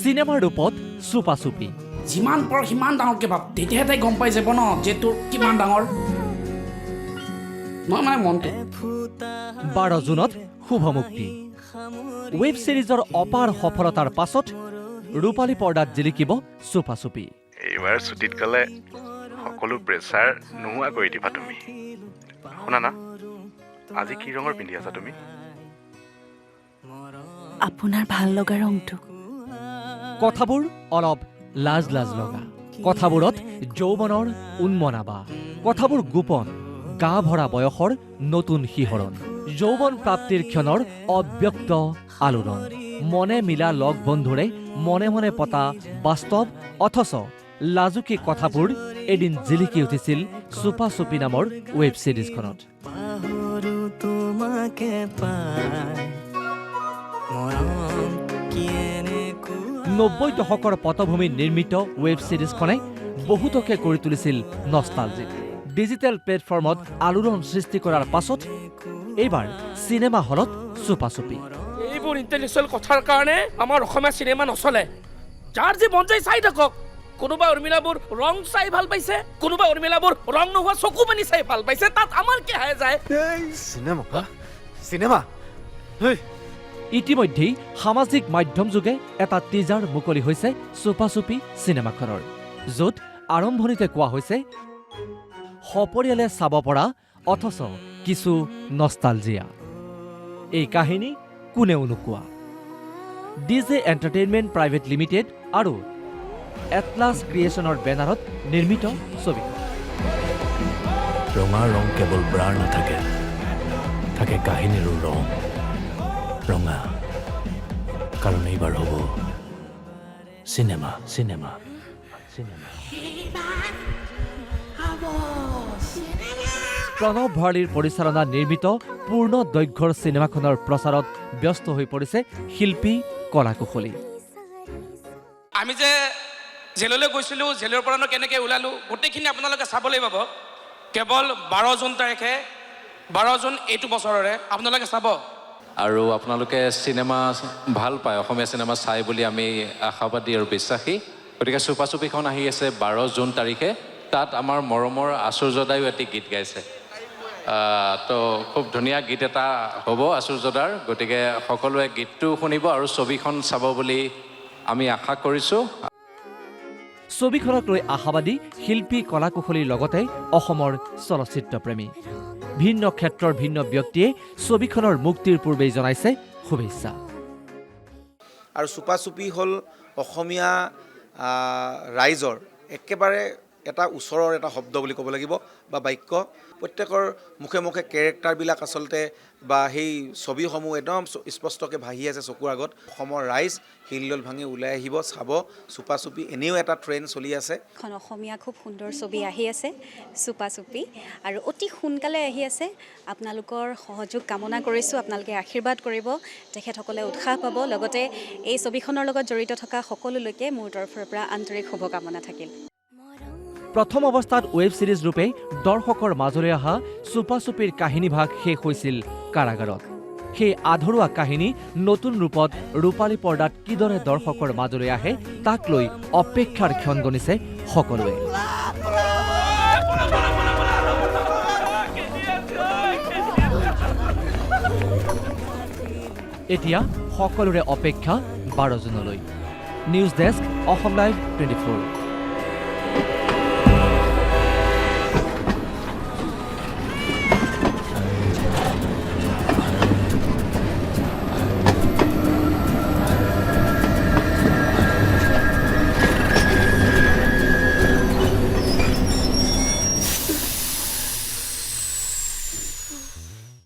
চিনেমাৰ ৰূপত চুপা-চুপি যিমান পৰ সিমান ডাঙৰকৈ ভাব তেতিয়াহে তাই গম পাই যাব ন যে তোৰ কিমান ডাঙৰ মই মানে মনটো 12 জুনত শুভ মুক্তি ৱেব ছিৰিজৰ অপাৰ সফলতাৰ পাছত ৰূপালী পৰ্দাত জিলিকিব চুপা-চুপি এইবাৰ ছুটিত গ'লে সকলো প্ৰেছাৰ নোহোৱা কৰি দিবা তুমি শুনা না আজি কি ৰঙৰ পিন্ধি আছা তুমি আপোনাৰ ভাল লগা ৰংটো কথাবোৰ অলপ লাজ লগা কথাবোৰত যৌৱনৰ উন্মনাবা কথাবোৰ গোপন গা ভৰা বয়সৰ নতুন শিহৰণ যৌৱন প্ৰাপ্তিৰ ক্ষণৰ অব্যক্ত আলোড়ন মনে মিলা লগ বন্ধুৰে মনে মনে পতা বাস্তৱ অথচ লাজুকী কথাবোৰ এদিন জিলিকি উঠিছিল চুপা-চুপি নামৰ ৱেব ছিৰিজখনত 90 দশকৰ পটভূমিত নিৰ্মিত ৱেব ছিৰিজখনে বহুতকে কৰি তুলিছিল নষ্টালজিক ডিজিটেল প্লেটফৰ্মত আলোড়ন সৃষ্টি কৰাৰ পাছত এইবাৰ চিনেমা হলত চুপা-চুপি এইবোৰ ইণ্টেলেকচুৱেল কথাৰ কাৰণে আমাৰ অসমীয়া চিনেমা নচলে যাৰ যে মন যায় চাই থাকক কোনোবা উৰ্মিলাবোৰ ৰং চাই ভাল পাইছে কোনোবা উৰ্মিলাবোৰ ৰং নোহোৱা চকু পানী চাই ভাল পাইছে তাত আমাৰ কি হাই যায় চিনেমা ইতিমধ্যেই সামাজিক মাধ্যম যোগে এটা টিজাৰ মুকলি হৈছে চুপা-চুপি চিনেমাখনৰ য'ত আৰম্ভণিতে কোৱা হৈছে সপৰিয়ালে চাব পৰা অথচ কিছু নষ্টালজিয়া এই কাহিনী কোনেও নোকোৱা ডিজে এণ্টাৰটেইনমেণ্ট প্ৰাইভেট লিমিটেড আৰু এটলাছ ক্ৰিয়েশ্যনৰ বেনাৰত নিৰ্মিত ছবিখন ৰঙা ৰং কেৱল ব্ৰাৰ নাথাকে থাকে কাহিনীৰো ৰং ৰঙা কাৰণ এইবাৰ হ'ব চিনেমা চিনেমা চিনেমা প্ৰণৱ ভৰালীৰ পৰিচালনাত নিৰ্মিত পূৰ্ণ দৈৰ্ঘ্যৰ চিনেমাখনৰ প্ৰচাৰত ব্যস্ত হৈ পৰিছে শিল্পী কলা কুশলী আমি যে জেললৈ গৈছিলোঁ জেলৰ পৰা কেনেকৈ ওলালোঁ গোটেইখিনি আপোনালোকে চাবলৈ পাব কেৱল 12 জুন তাৰিখে 12 জুন এইটো বছৰৰে আপোনালোকে চাব আৰু আপোনালোকে চিনেমা ভাল পায় অসমীয়া চিনেমা চাই বুলি আমি আশাবাদী আৰু বিশ্বাসী গতিকে চুপা-চুপিখন আহি আছে 12 জুন তাৰিখে তাত আমাৰ মৰমৰ আচুৰ্যদায়ো এটি গীত গাইছে তো খুব ধুনীয়া গীত এটা হ'ব আচুৰ্যদাৰ গতিকে সকলোৱে গীতটো শুনিব আৰু ছবিখন চাব বুলি আমি আশা কৰিছোঁ ছবিখনক লৈ আশাবাদী শিল্পী কলা কুশলীৰ লগতে অসমৰ চলচ্চিত্ৰপ্ৰেমী ভিন্ন ক্ষেত্ৰৰ ভিন্ন ব্যক্তিয়ে ছবিখনৰ মুক্তিৰ পূৰ্বেই জনাইছে শুভেচ্ছা আৰু চুপা-চুপি হ'ল অসমীয়া ৰাইজৰ একেবাৰে এটা ওচৰৰ এটা শব্দ বুলি ক'ব লাগিব বা বাক্য প্ৰত্যেকৰ মুখে মুখে কেৰেক্টাৰবিলাক আচলতে বা সেই ছবিসমূহ একদম স্পষ্টকৈ ভাহি আছে চকুৰ আগত অসমৰ ৰাইজ হিলদল ভাঙি ওলাই আহিব চাব চুপা-চুপি এনেও এটা ট্ৰেণ্ড চলি আছে এখন অসমীয়া খুব সুন্দৰ ছবি আহি আছে চুপা-চুপি আৰু অতি সোনকালে আহি আছে আপোনালোকৰ সহযোগ কামনা কৰিছোঁ আপোনালোকে আশীৰ্বাদ কৰিব তেখেতসকলে উৎসাহ পাব লগতে এই ছবিখনৰ লগত জড়িত থকা সকলোলৈকে মোৰ তৰফৰ পৰা আন্তৰিক শুভকামনা থাকিল প্ৰথম অৱস্থাত ৱেব ছিৰিজ ৰূপে দৰ্শকৰ মাজলৈ অহা চুপা-চুপিৰ কাহিনীভাগ শেষ হৈছিল কাৰাগাৰত সেই আধৰুৱা কাহিনী নতুন ৰূপত ৰূপালী পৰ্দাত কিদৰে দৰ্শকৰ মাজলৈ আহে তাক লৈ অপেক্ষাৰ ক্ষণ গণিছে সকলোৱে এতিয়া সকলোৰে অপেক্ষা 12 জুনলৈ নিউজ ডেস্ক অসম লাইভ 24